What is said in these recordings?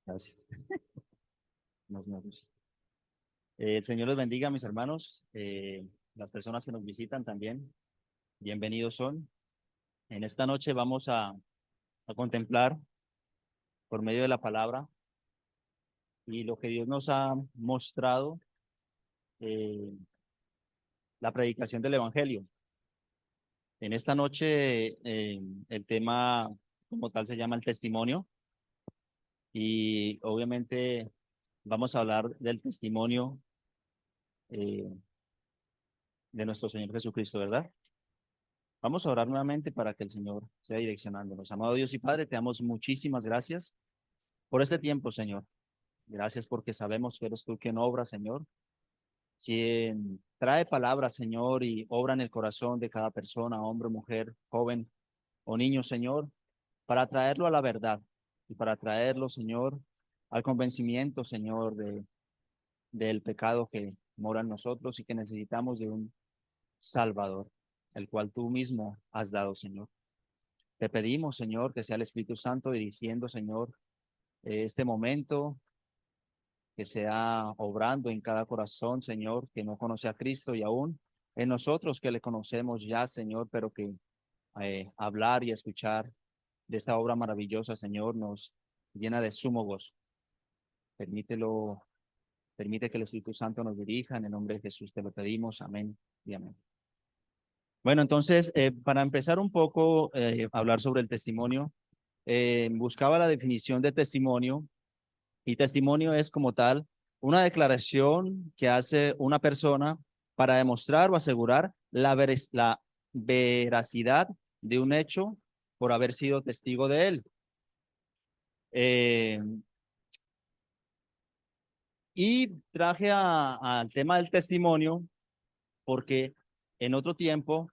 Gracias. Nos vemos. El Señor los bendiga, mis hermanos. Las personas que nos visitan también, bienvenidos son. En esta noche vamos a contemplar por medio de la palabra y lo que Dios nos ha mostrado, eh, la predicación del Evangelio. En esta noche el tema como tal se llama el testimonio y obviamente vamos a hablar del testimonio eh, de nuestro Señor Jesucristo, ¿verdad? Vamos a orar nuevamente para que el Señor sea direccionándonos. Amado Dios y Padre, te damos muchísimas gracias por este tiempo, Señor. Gracias porque sabemos que eres tú quien obra, Señor, quien trae palabras, Señor, y obra en el corazón de cada persona, hombre, mujer, joven o niño, Señor, para traerlo a la verdad y para traerlo, Señor, al convencimiento, Señor, del pecado que mora en nosotros y que necesitamos de un Salvador, el cual tú mismo has dado, Señor. Te pedimos, Señor, que sea el Espíritu Santo dirigiendo, Señor, este momento, que sea obrando en cada corazón, Señor, que no conoce a Cristo y aún en nosotros que le conocemos ya, Señor, pero que hablar y escuchar de esta obra maravillosa, Señor, nos llena de sumo gozo. Permítelo, permite que el Espíritu Santo nos dirija. En el nombre de Jesús te lo pedimos. Amén y amén. Bueno, entonces, para empezar un poco, hablar sobre el testimonio, buscaba la definición de testimonio. Y testimonio es como tal una declaración que hace una persona para demostrar o asegurar la veracidad de un hecho por haber sido testigo de él. Eh, y traje al tema del testimonio porque en otro tiempo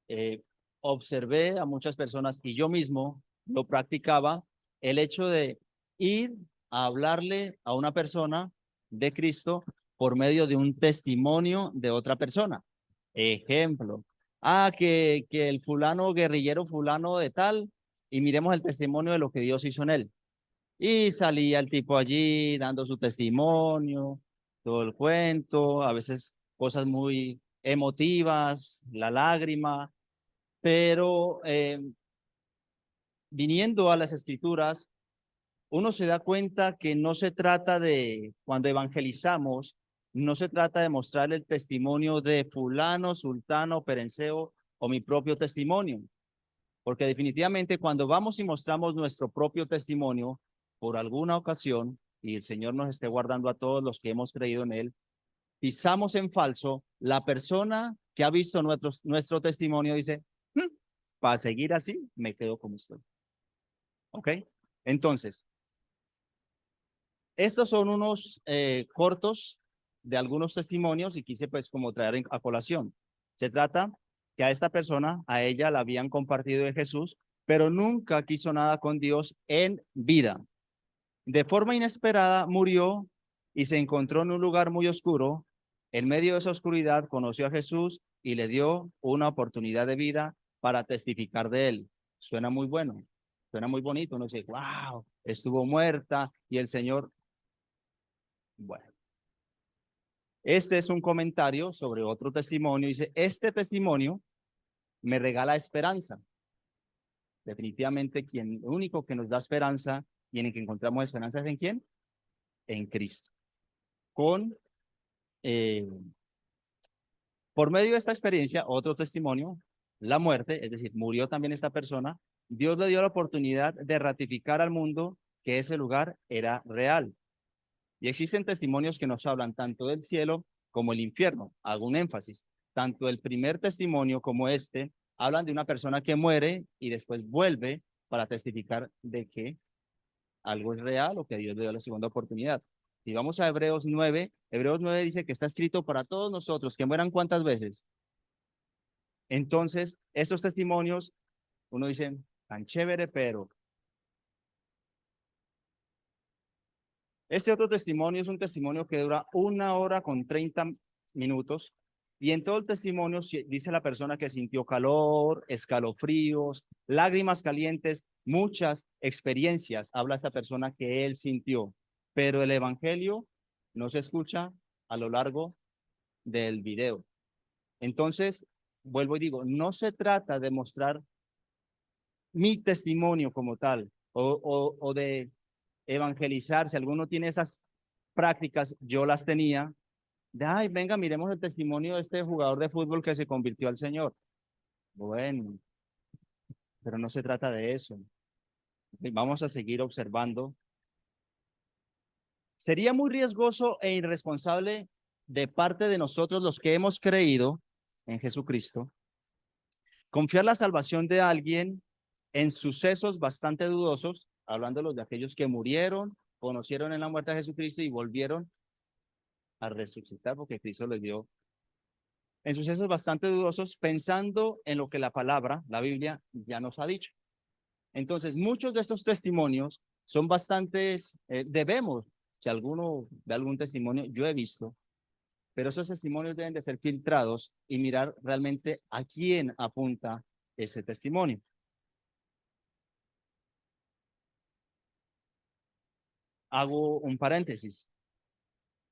eh, observé a muchas personas y yo mismo lo practicaba, el hecho de ir a hablarle a una persona de Cristo por medio de un testimonio de otra persona. Ejemplo, que el fulano guerrillero fulano de tal, y miremos el testimonio de lo que Dios hizo en él. Y salía el tipo allí dando su testimonio, todo el cuento, a veces cosas muy emotivas, la lágrima, pero viniendo a las escrituras, uno se da cuenta que no se trata de, cuando evangelizamos, no se trata de mostrar el testimonio de fulano, sultano, perenceo o mi propio testimonio, porque definitivamente cuando vamos y mostramos nuestro propio testimonio por alguna ocasión, y el Señor nos esté guardando a todos los que hemos creído en Él, pisamos en falso, la persona que ha visto nuestro testimonio dice, para seguir así, me quedo como estoy. ¿Ok? Entonces, estos son unos cortos de algunos testimonios y quise pues como traer a colación. Se trata que a esta persona, a ella la habían compartido de Jesús, pero nunca quiso nada con Dios en vida. De forma inesperada murió y se encontró en un lugar muy oscuro. En medio de esa oscuridad conoció a Jesús y le dio una oportunidad de vida para testificar de él. Suena muy bueno, suena muy bonito. Uno dice, wow, estuvo muerta y el Señor, bueno. Este es un comentario sobre otro testimonio. Dice, este testimonio me regala esperanza. Definitivamente, quien único que nos da esperanza y en el que encontramos esperanza es en quién? En Cristo. Con eh, Por medio de esta experiencia, otro testimonio, la muerte, es decir, murió también esta persona, Dios le dio la oportunidad de ratificar al mundo que ese lugar era real. Y existen testimonios que nos hablan tanto del cielo como el infierno. Hago un énfasis. Tanto el primer testimonio como este hablan de una persona que muere y después vuelve para testificar de que algo es real o que Dios le dio la segunda oportunidad. Si vamos a Hebreos 9 dice que está escrito para todos nosotros, que mueran cuántas veces. Entonces, esos testimonios, uno dice, tan chévere, pero este otro testimonio es un testimonio que dura 1 hora con 30 minutos Y en todo el testimonio dice la persona que sintió calor, escalofríos, lágrimas calientes, muchas experiencias. Habla esta persona que él sintió. Pero el evangelio no se escucha a lo largo del video. Entonces, vuelvo y digo, no se trata de mostrar mi testimonio como tal o de evangelizar. Si alguno tiene esas prácticas, yo las tenía. De, ay, venga, miremos el testimonio de este jugador de fútbol que se convirtió al Señor. Bueno, pero no se trata de eso. Vamos a seguir observando. Sería muy riesgoso e irresponsable de parte de nosotros los que hemos creído en Jesucristo, confiar la salvación de alguien en sucesos bastante dudosos, hablando de aquellos que murieron, conocieron en la muerte de Jesucristo y volvieron a resucitar porque Cristo les dio en sucesos bastante dudosos, pensando en lo que la palabra, la Biblia, ya nos ha dicho. Entonces, muchos de estos testimonios son bastantes, debemos, si alguno de algún testimonio, yo he visto, pero esos testimonios deben de ser filtrados y mirar realmente a quién apunta ese testimonio. Hago un paréntesis.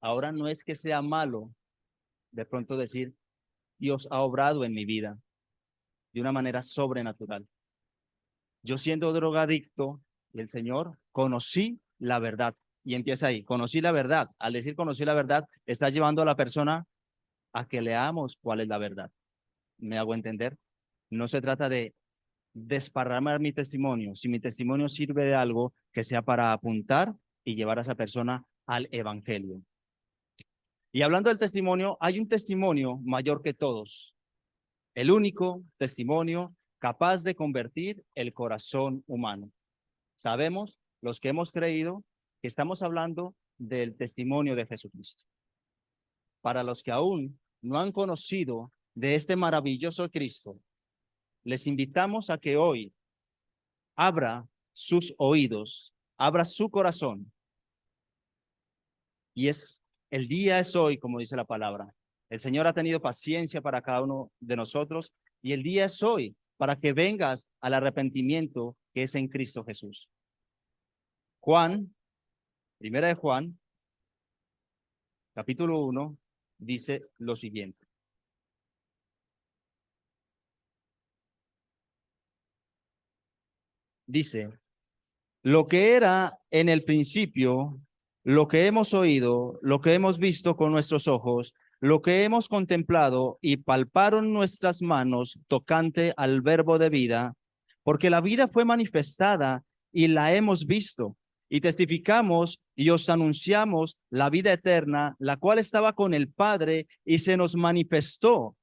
Ahora no es que sea malo de pronto decir, Dios ha obrado en mi vida de una manera sobrenatural. Yo siendo drogadicto, y el Señor, conocí la verdad. Y empieza ahí, conocí la verdad. Al decir conocí la verdad, está llevando a la persona a que leamos cuál es la verdad. ¿Me hago entender? No se trata de desparramar mi testimonio. Si mi testimonio sirve de algo, que sea para apuntar y llevar a esa persona al evangelio. Y hablando del testimonio, hay un testimonio mayor que todos. El único testimonio capaz de convertir el corazón humano. Sabemos, los que hemos creído, que estamos hablando del testimonio de Jesucristo. Para los que aún no han conocido de este maravilloso Cristo, les invitamos a que hoy abra sus oídos, abra su corazón. Y el día es hoy, como dice la palabra. El Señor ha tenido paciencia para cada uno de nosotros y el día es hoy para que vengas al arrepentimiento que es en Cristo Jesús. Juan, primera de Juan, capítulo 1, dice lo siguiente. Dice, lo que era en el principio, lo que hemos oído, lo que hemos visto con nuestros ojos, lo que hemos contemplado y palparon nuestras manos tocante al verbo de vida, porque la vida fue manifestada y la hemos visto y testificamos y os anunciamos la vida eterna, la cual estaba con el Padre y se nos manifestó.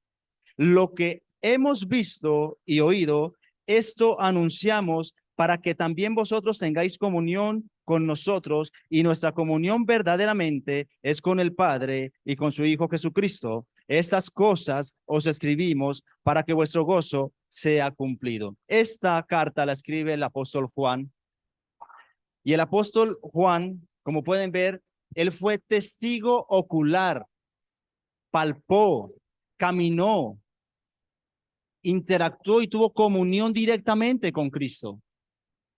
Lo que hemos visto y oído, esto anunciamos para que también vosotros tengáis comunión con nosotros y nuestra comunión verdaderamente es con el Padre y con su Hijo Jesucristo. Estas cosas os escribimos para que vuestro gozo sea cumplido. Esta carta la escribe el apóstol Juan y el apóstol Juan, como pueden ver, él fue testigo ocular, palpó, caminó, interactuó y tuvo comunión directamente con Cristo.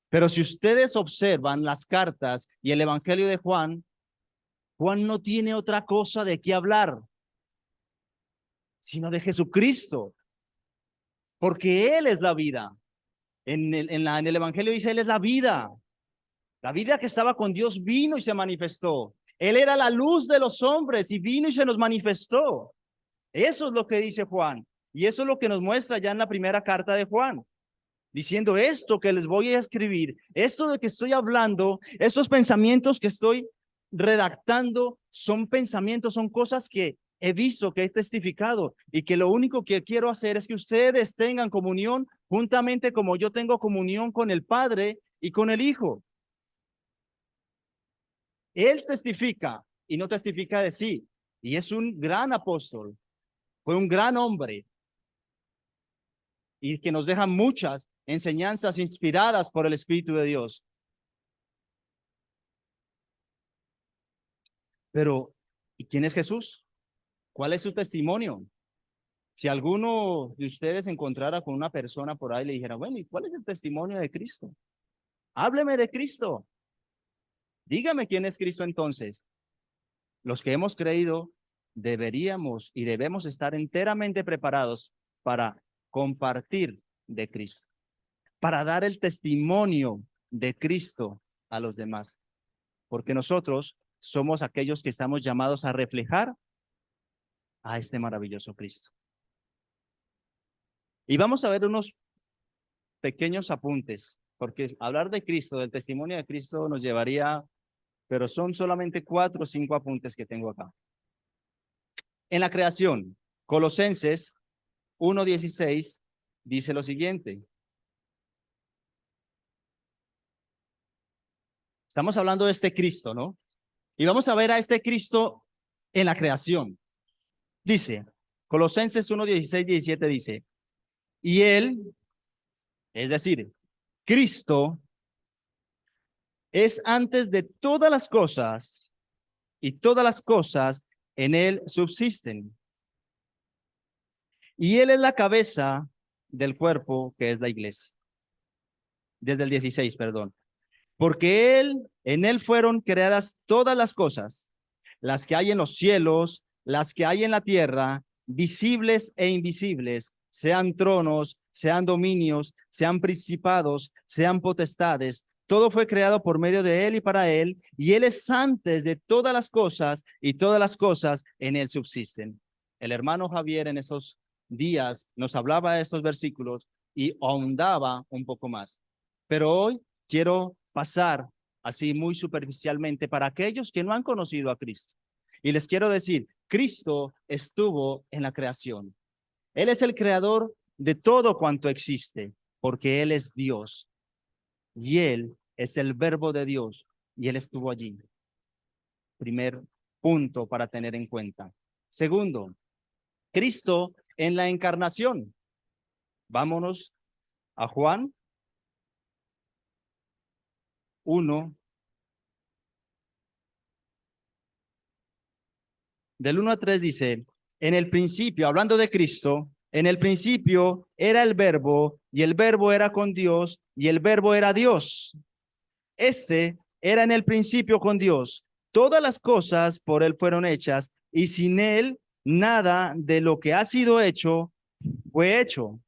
Pero si ustedes observan las cartas y el Evangelio de Juan, Juan no tiene otra cosa de qué hablar, sino de Jesucristo, porque Él es la vida. En el Evangelio dice, Él es la vida que estaba con Dios vino y se manifestó. Él era la luz de los hombres y vino y se nos manifestó. Eso es lo que dice Juan. Y eso es lo que nos muestra ya en la primera carta de Juan. Diciendo esto que les voy a escribir, esto de que estoy hablando, estos pensamientos que estoy redactando, son pensamientos, son cosas que he visto, que he testificado y que lo único que quiero hacer es que ustedes tengan comunión juntamente como yo tengo comunión con el Padre y con el Hijo. Él testifica y no testifica de sí. Y es un gran apóstol, fue un gran hombre y que nos deja muchas enseñanzas inspiradas por el Espíritu de Dios. Pero, ¿y quién es Jesús? ¿Cuál es su testimonio? Si alguno de ustedes se encontrara con una persona por ahí y le dijera, bueno, ¿y cuál es el testimonio de Cristo? Hábleme de Cristo. Dígame quién es Cristo entonces. Los que hemos creído deberíamos y debemos estar enteramente preparados para compartir de Cristo, para dar el testimonio de Cristo a los demás, porque nosotros somos aquellos que estamos llamados a reflejar a este maravilloso Cristo. Y vamos a ver unos pequeños apuntes, porque hablar de Cristo, del testimonio de Cristo nos llevaría, pero son solamente 4 o 5 apuntes que tengo acá. En la creación, Colosenses 1:16 dice lo siguiente. Estamos hablando de este Cristo, ¿no? Y vamos a ver a este Cristo en la creación. Dice, Colosenses 1:16-17 dice, y él, es decir, Cristo, es antes de todas las cosas y todas las cosas en él subsisten. Y él es la cabeza del cuerpo que es la iglesia. Desde el 16, perdón. Porque en él fueron creadas todas las que hay en los cielos, las que hay en la tierra, visibles e invisibles, sean tronos, sean dominios, sean principados, sean potestades. Todo fue creado por medio de él y para él, y él es antes de todas las cosas, y todas las cosas en él subsisten. El hermano Javier en esos días nos hablaba de estos versículos y ahondaba un poco más. Pero hoy quiero pasar así muy superficialmente para aquellos que no han conocido a Cristo. Y les quiero decir, Cristo estuvo en la creación. Él es el creador de todo cuanto existe, porque Él es Dios. Y Él es el verbo de Dios, y Él estuvo allí. Primer punto para tener en cuenta. Segundo, Cristo en la encarnación. Vámonos a Juan 1, del 1 a 3 dice, en el principio, hablando de Cristo, en el principio era el verbo y el verbo era con Dios y el verbo era Dios. Este era en el principio con Dios. Todas las cosas por él fueron hechas y sin él nada de lo que ha sido hecho fue hecho.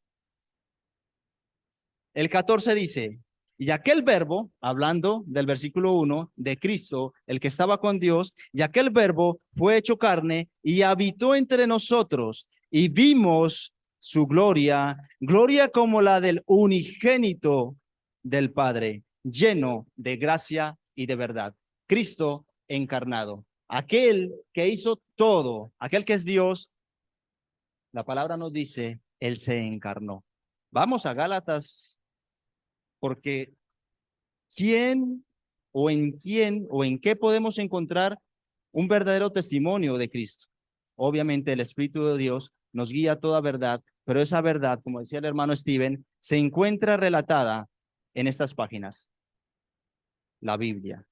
El 14 dice, y aquel verbo, hablando del versículo 1 de Cristo, el que estaba con Dios, y aquel verbo fue hecho carne y habitó entre nosotros y vimos su gloria, gloria como la del unigénito del Padre, lleno de gracia y de verdad. Cristo encarnado, aquel que hizo todo, aquel que es Dios, la palabra nos dice, él se encarnó. Vamos a Gálatas, porque ¿quién o en qué podemos encontrar un verdadero testimonio de Cristo? Obviamente el Espíritu de Dios nos guía a toda verdad, pero esa verdad, como decía el hermano Steven, se encuentra relatada en estas páginas, la Biblia.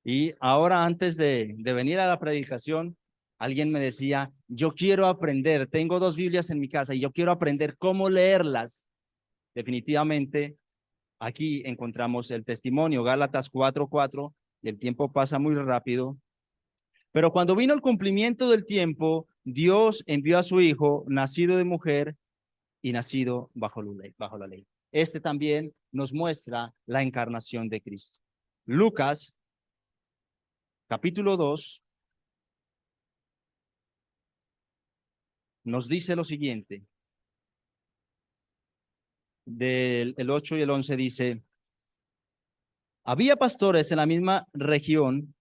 Y ahora antes de venir a la predicación, alguien me decía, yo quiero aprender, tengo 2 Biblias en mi casa y yo quiero aprender cómo leerlas. Definitivamente aquí encontramos el testimonio, Gálatas 4:4, y el tiempo pasa muy rápido. Pero cuando vino el cumplimiento del tiempo, Dios envió a su Hijo, nacido de mujer y nacido bajo la ley. Este también nos muestra la encarnación de Cristo. Lucas, capítulo 2, nos dice lo siguiente. Del el 8 y el 11 dice, había pastores en la misma región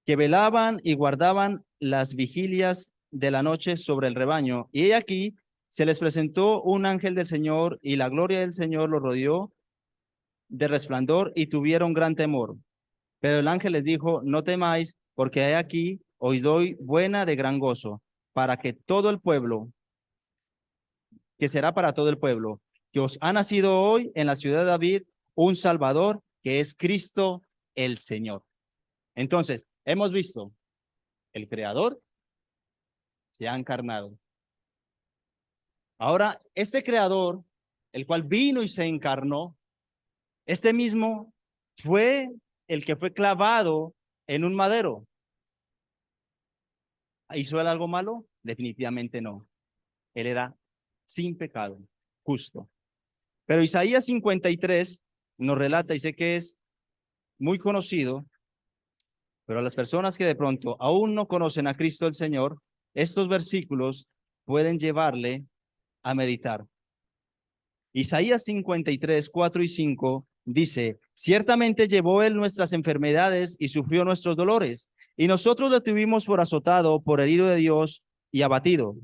que velaban y guardaban las vigilias de la noche sobre el rebaño. Y he aquí, se les presentó un ángel del Señor y la gloria del Señor los rodeó de resplandor y tuvieron gran temor. Pero el ángel les dijo, no temáis, porque he aquí, hoy doy buena de gran gozo, para que todo el pueblo, que será para todo el pueblo, que os ha nacido hoy en la ciudad de David un Salvador, que es Cristo el Señor. Entonces, hemos visto el Creador, se ha encarnado. Ahora, este creador, el cual vino y se encarnó, este mismo fue el que fue clavado en un madero. ¿Hizo él algo malo? Definitivamente no. Él era sin pecado, justo. Pero Isaías 53 nos relata, y sé que es muy conocido, pero a las personas que de pronto aún no conocen a Cristo el Señor, estos versículos pueden llevarle a meditar. Isaías 53, 4 y 5 dice, ciertamente llevó él nuestras enfermedades y sufrió nuestros dolores, y nosotros lo tuvimos por azotado, por herido de Dios y abatido.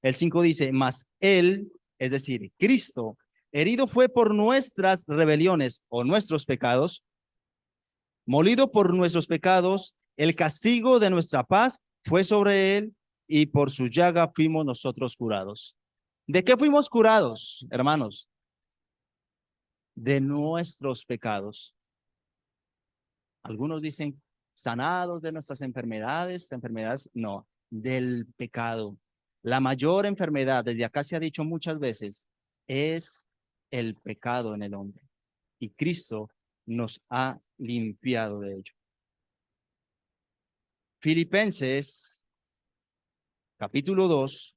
El 5 dice, mas él, es decir, Cristo, herido fue por nuestras rebeliones o nuestros pecados, molido por nuestros pecados, el castigo de nuestra paz fue sobre él, y por su llaga fuimos nosotros curados. ¿De qué fuimos curados, hermanos? De nuestros pecados. Algunos dicen sanados de nuestras enfermedades, no, del pecado. La mayor enfermedad, desde acá se ha dicho muchas veces, es el pecado en el hombre. Y Cristo nos ha limpiado de ello. Filipenses, capítulo 2,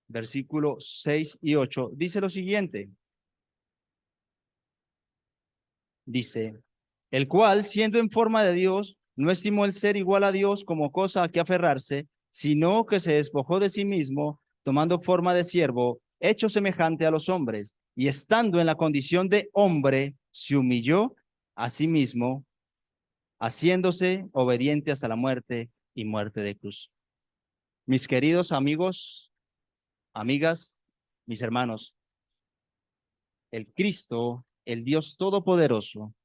versículo 6 y 8, dice lo siguiente. Dice, el cual, siendo en forma de Dios, no estimó el ser igual a Dios como cosa a que aferrarse, sino que se despojó de sí mismo, tomando forma de siervo, hecho semejante a los hombres, y estando en la condición de hombre, se humilló a sí mismo, haciéndose obediente hasta la muerte y muerte de cruz. Mis queridos amigos, amigas, mis hermanos, el Cristo, el Dios Todopoderoso,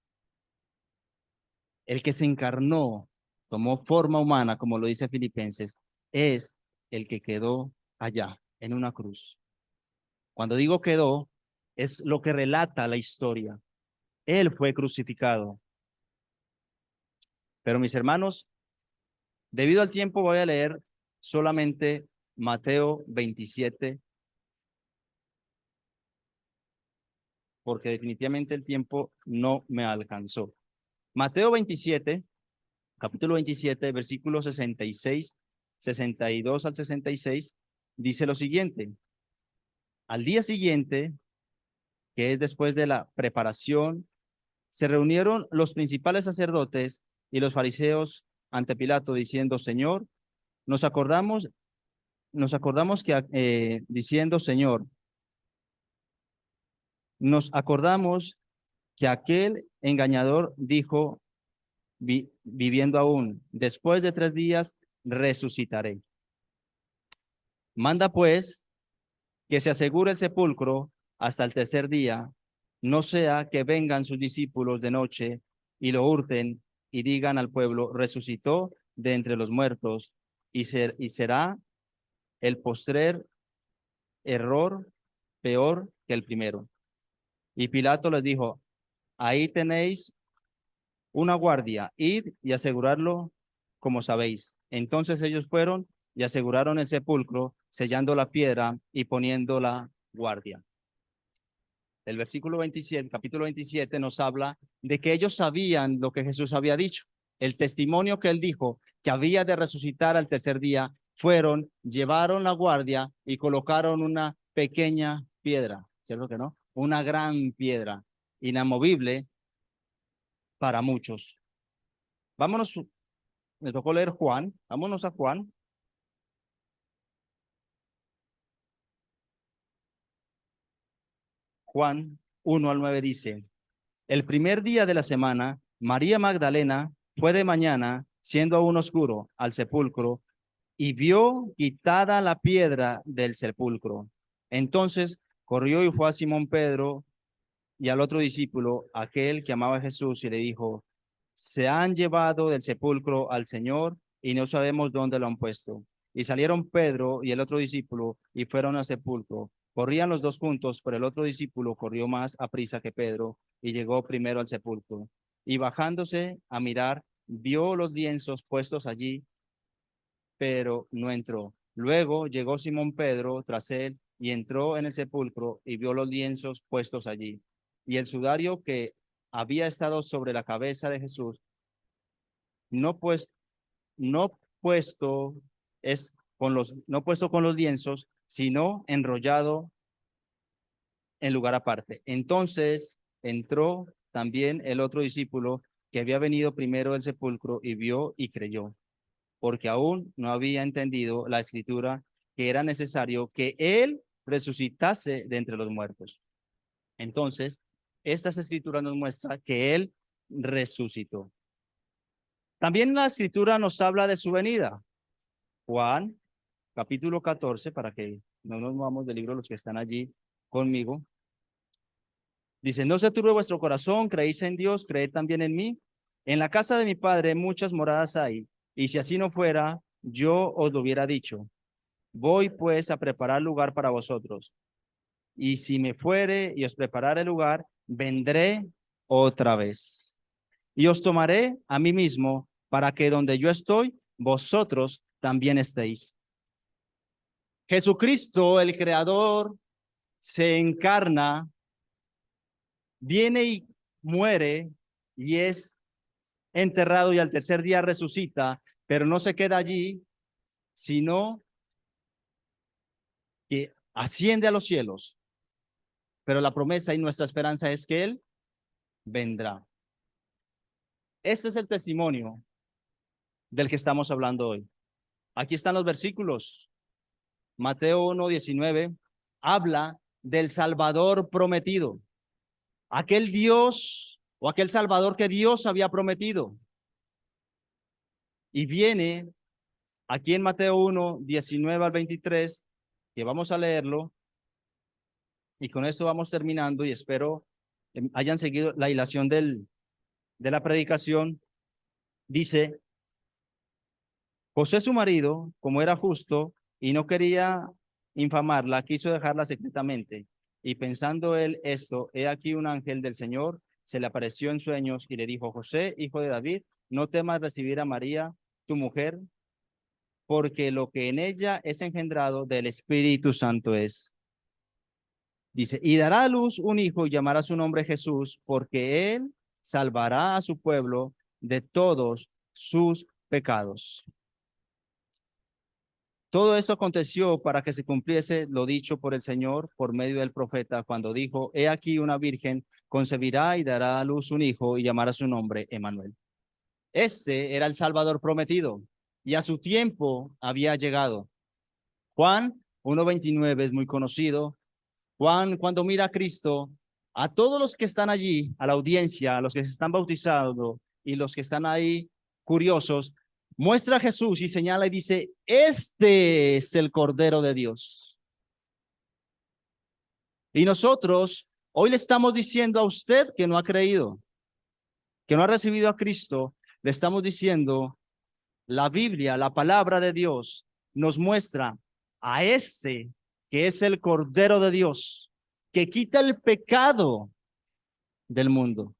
el que se encarnó, tomó forma humana, como lo dice Filipenses, es el que quedó allá, en una cruz. Cuando digo quedó, es lo que relata la historia. Él fue crucificado. Pero mis hermanos, debido al tiempo voy a leer solamente Mateo 27, porque definitivamente el tiempo no me alcanzó. Mateo 27, capítulo 27, versículos 66, 62 al 66, dice lo siguiente. Al día siguiente, que es después de la preparación, se reunieron los principales sacerdotes y los fariseos ante Pilato diciendo, Señor, nos acordamos, que, diciendo, Señor, nos acordamos que aquel engañador dijo, viviendo aún, después de 3 días resucitaré. Manda pues que se asegure el sepulcro hasta el tercer día, no sea que vengan sus discípulos de noche y lo hurten y digan al pueblo, resucitó de entre los muertos, y será el postrer error peor que el primero. Y Pilato les dijo, ahí tenéis una guardia, id y asegurarlo como sabéis. Entonces ellos fueron y aseguraron el sepulcro, sellando la piedra y poniendo la guardia. El versículo 27, capítulo 27 nos habla de que ellos sabían lo que Jesús había dicho. El testimonio que él dijo que había de resucitar al tercer día, fueron, llevaron la guardia y colocaron una pequeña piedra, ¿cierto que no? Una gran piedra, inamovible para muchos. Vámonos, me tocó leer Juan, vámonos a Juan. Juan 1 al 9 dice, el primer día de la semana, María Magdalena fue de mañana, siendo aún oscuro, al sepulcro y vio quitada la piedra del sepulcro. Entonces corrió y fue a Simón Pedro y al otro discípulo, aquel que amaba a Jesús, y le dijo, se han llevado del sepulcro al Señor y no sabemos dónde lo han puesto. Y salieron Pedro y el otro discípulo y fueron al sepulcro. Corrían los dos juntos, pero el otro discípulo corrió más aprisa que Pedro y llegó primero al sepulcro. Y bajándose a mirar, vio los lienzos puestos allí pero no entró. Luego llegó Simón Pedro tras él y entró en el sepulcro y vio los lienzos puestos allí. Y el sudario que había estado sobre la cabeza de Jesús, no pues, no puesto es con los, no puesto con los lienzos, sino enrollado en lugar aparte. Entonces entró también el otro discípulo que había venido primero del sepulcro y vio y creyó, porque aún no había entendido la escritura que era necesario que él resucitase de entre los muertos. Entonces, estas escrituras nos muestran que él resucitó. También la escritura nos habla de su venida. Juan, capítulo 14, para que no nos movamos del libro los que están allí conmigo. Dice, no se turbe vuestro corazón, creéis en Dios, creed también en mí. En la casa de mi padre muchas moradas hay, y si así no fuera, yo os lo hubiera dicho. Voy pues a preparar lugar para vosotros. Y si me fuere y os preparare lugar, vendré otra vez. Y os tomaré a mí mismo, para que donde yo estoy, vosotros también estéis. Jesucristo, el Creador, se encarna, viene y muere y es enterrado y al tercer día resucita, pero no se queda allí, sino que asciende a los cielos. Pero la promesa y nuestra esperanza es que Él vendrá. Este es el testimonio del que estamos hablando hoy. Aquí están los versículos. Mateo 1:19 habla del Salvador prometido. Aquel Dios o aquel Salvador que Dios había prometido. Y viene aquí en Mateo 1:19 al 23, que vamos a leerlo, y con esto vamos terminando y espero hayan seguido la hilación de la predicación. Dice, José su marido, como era justo y no quería infamarla, quiso dejarla secretamente. Y pensando él esto, he aquí un ángel del Señor se le apareció en sueños y le dijo, José, hijo de David, no temas recibir a María, tu mujer, porque lo que en ella es engendrado del Espíritu Santo es. Dice, y dará a luz un hijo y llamará su nombre Jesús, porque él salvará a su pueblo de todos sus pecados. Todo eso aconteció para que se cumpliese lo dicho por el Señor por medio del profeta, cuando dijo, he aquí una virgen concebirá y dará a luz un hijo y llamará su nombre Emmanuel. Este era el Salvador prometido y a su tiempo había llegado. Juan 1:29 es muy conocido. Juan, cuando mira a Cristo, a todos los que están allí, a la audiencia, a los que se están bautizando y los que están ahí curiosos, muestra a Jesús y señala y dice, este es el Cordero de Dios. Y nosotros hoy le estamos diciendo a usted que no ha creído, que no ha recibido a Cristo, le estamos diciendo, la Biblia, la palabra de Dios, nos muestra a este que es el Cordero de Dios, que quita el pecado del mundo.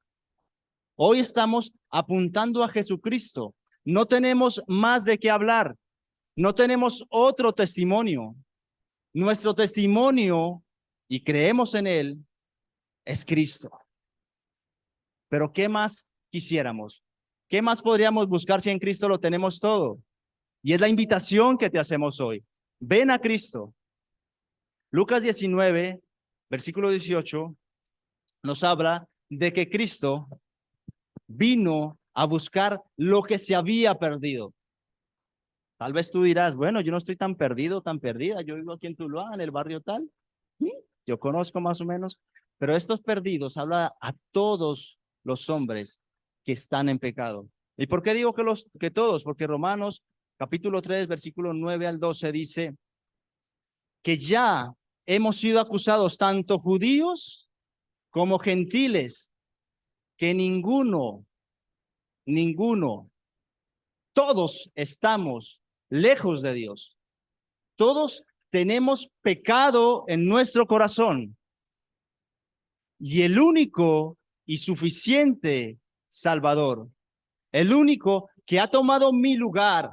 Hoy estamos apuntando a Jesucristo. No tenemos más de qué hablar. No tenemos otro testimonio. Nuestro testimonio, y creemos en él, es Cristo. Pero ¿qué más quisiéramos? ¿Qué más podríamos buscar si en Cristo lo tenemos todo? Y es la invitación que te hacemos hoy. Ven a Cristo. Lucas 19, versículo 18, nos habla de que Cristo vino a buscar lo que se había perdido. Tal vez tú dirás, bueno, yo no estoy tan perdido, tan perdida. Yo vivo aquí en Tuluá, en el barrio tal. ¿Sí? Yo conozco más o menos. Pero estos perdidos habla a todos los hombres que están en pecado. ¿Y por qué digo que todos? Porque Romanos capítulo 3, versículo 9 al 12 dice que ya hemos sido acusados tanto judíos como gentiles, que ninguno, todos estamos lejos de Dios. Todos tenemos pecado en nuestro corazón. Y el único y suficiente Salvador, el único que ha tomado mi lugar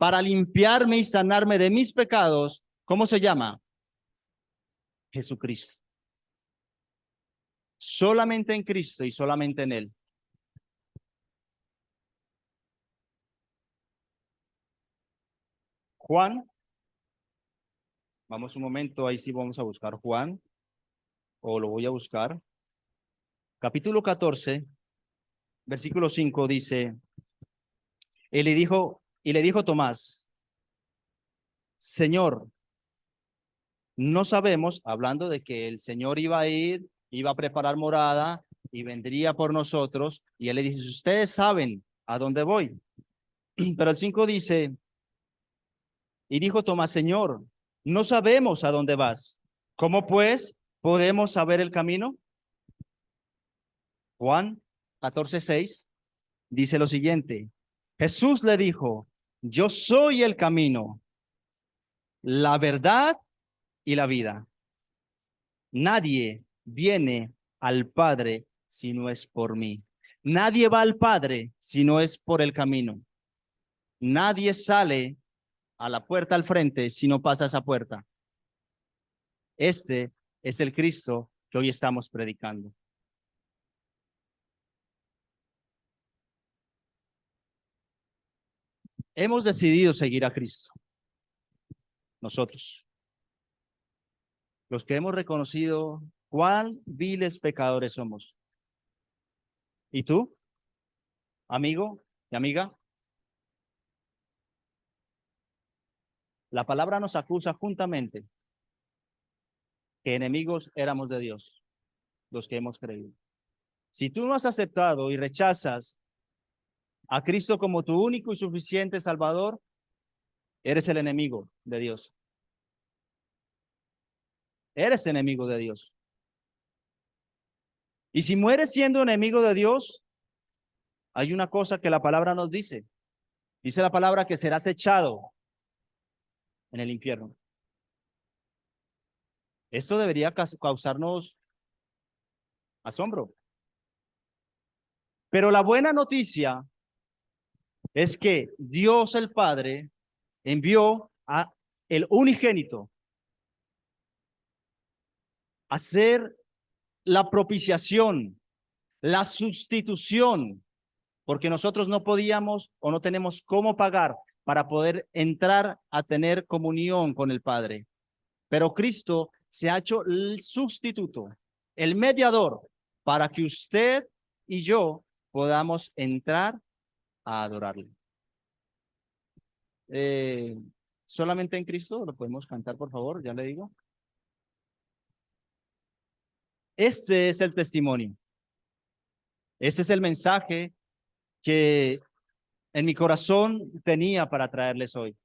para limpiarme y sanarme de mis pecados, ¿cómo se llama? Jesucristo. Solamente en Cristo y solamente en Él. Juan, vamos un momento, ahí sí vamos a buscar Juan, o lo voy a buscar. Capítulo 14, versículo 5 dice, y le dijo Tomás, Señor, no sabemos, hablando de que el Señor iba a ir, iba a preparar morada y vendría por nosotros, y él le dice, ustedes saben a dónde voy. Pero el 5 dice, y dijo Tomás, Señor, no sabemos a dónde vas. ¿Cómo pues podemos saber el camino? Juan 14:6 dice lo siguiente, Jesús le dijo, yo soy el camino, la verdad y la vida. Nadie viene al Padre si no es por mí. Nadie va al Padre si no es por el camino. Nadie sale a la puerta al frente si no pasa esa puerta. Este es el Cristo que hoy estamos predicando. Hemos decidido seguir a Cristo. Nosotros, los que hemos reconocido cuán viles pecadores somos. ¿Y tú, amigo y amiga? La palabra nos acusa juntamente que enemigos éramos de Dios, los que hemos creído. Si tú no has aceptado y rechazas a Cristo como tu único y suficiente Salvador, eres el enemigo de Dios. Eres enemigo de Dios. Y si mueres siendo enemigo de Dios, hay una cosa que la palabra nos dice. Dice la palabra que serás echado en el infierno. Esto debería causarnos asombro. Pero la buena noticia es que Dios el Padre envió a el unigénito a hacer la propiciación, la sustitución, porque nosotros no podíamos o no tenemos cómo pagar para poder entrar a tener comunión con el Padre. Pero Cristo se ha hecho el sustituto, el mediador, para que usted y yo podamos entrar a adorarle. Solamente en Cristo, lo podemos cantar, por favor, ya le digo. Este es el testimonio. Este es el mensaje que en mi corazón tenía para traerles hoy.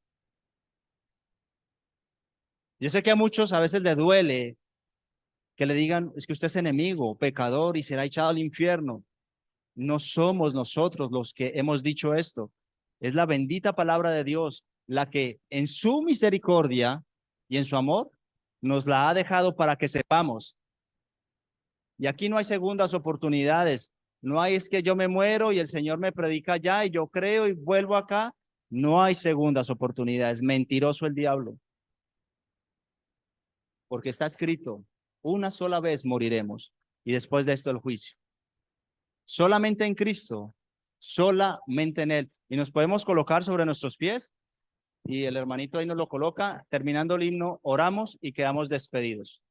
Yo sé que a muchos a veces les duele que le digan, es que usted es enemigo, pecador y será echado al infierno. No somos nosotros los que hemos dicho esto. Es la bendita palabra de Dios la que en su misericordia y en su amor nos la ha dejado para que sepamos. Y aquí no hay segundas oportunidades. No hay es que yo me muero y el Señor me predica allá y yo creo y vuelvo acá. No hay segundas oportunidades. Mentiroso el diablo. Porque está escrito, una sola vez moriremos y después de esto el juicio. Solamente en Cristo, solamente en Él. Y nos podemos colocar sobre nuestros pies y el hermanito ahí nos lo coloca. Terminando el himno, oramos y quedamos despedidos.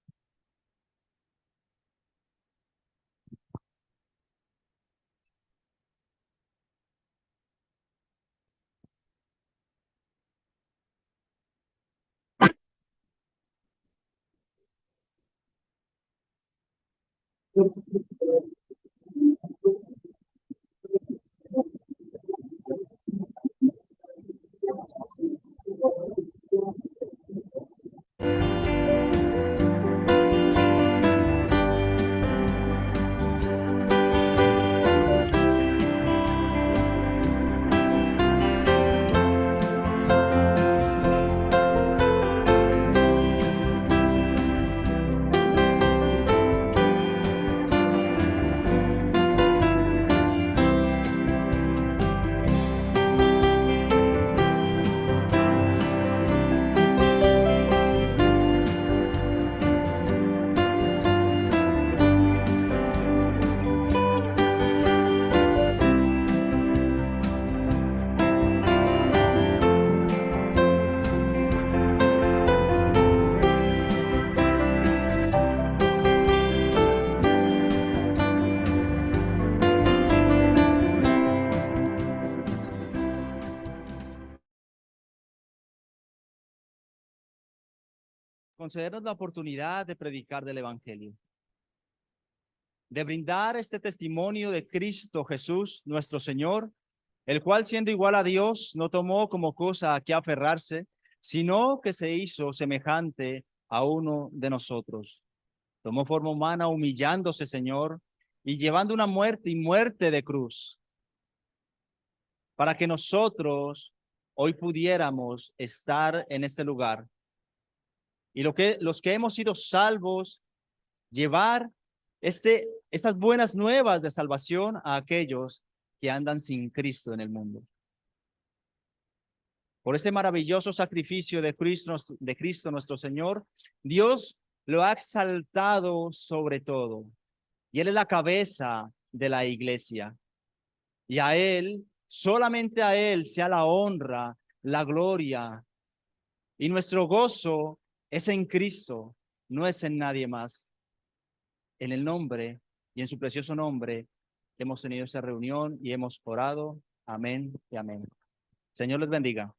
concedernos la oportunidad de predicar del Evangelio, de brindar este testimonio de Cristo Jesús, nuestro Señor, el cual siendo igual a Dios, no tomó como cosa a que aferrarse, sino que se hizo semejante a uno de nosotros. Tomó forma humana, humillándose, Señor, y llevando una muerte y muerte de cruz, para que nosotros hoy pudiéramos estar en este lugar. Y los que hemos sido salvos, llevar estas buenas nuevas de salvación a aquellos que andan sin Cristo en el mundo. Por este maravilloso sacrificio de Cristo nuestro Señor, Dios lo ha exaltado sobre todo. Y Él es la cabeza de la iglesia. Y a Él, solamente a Él, sea la honra, la gloria. Y nuestro gozo es en Cristo, no es en nadie más. En el nombre y en su precioso nombre hemos tenido esta reunión y hemos orado. Amén y amén. Señor les bendiga.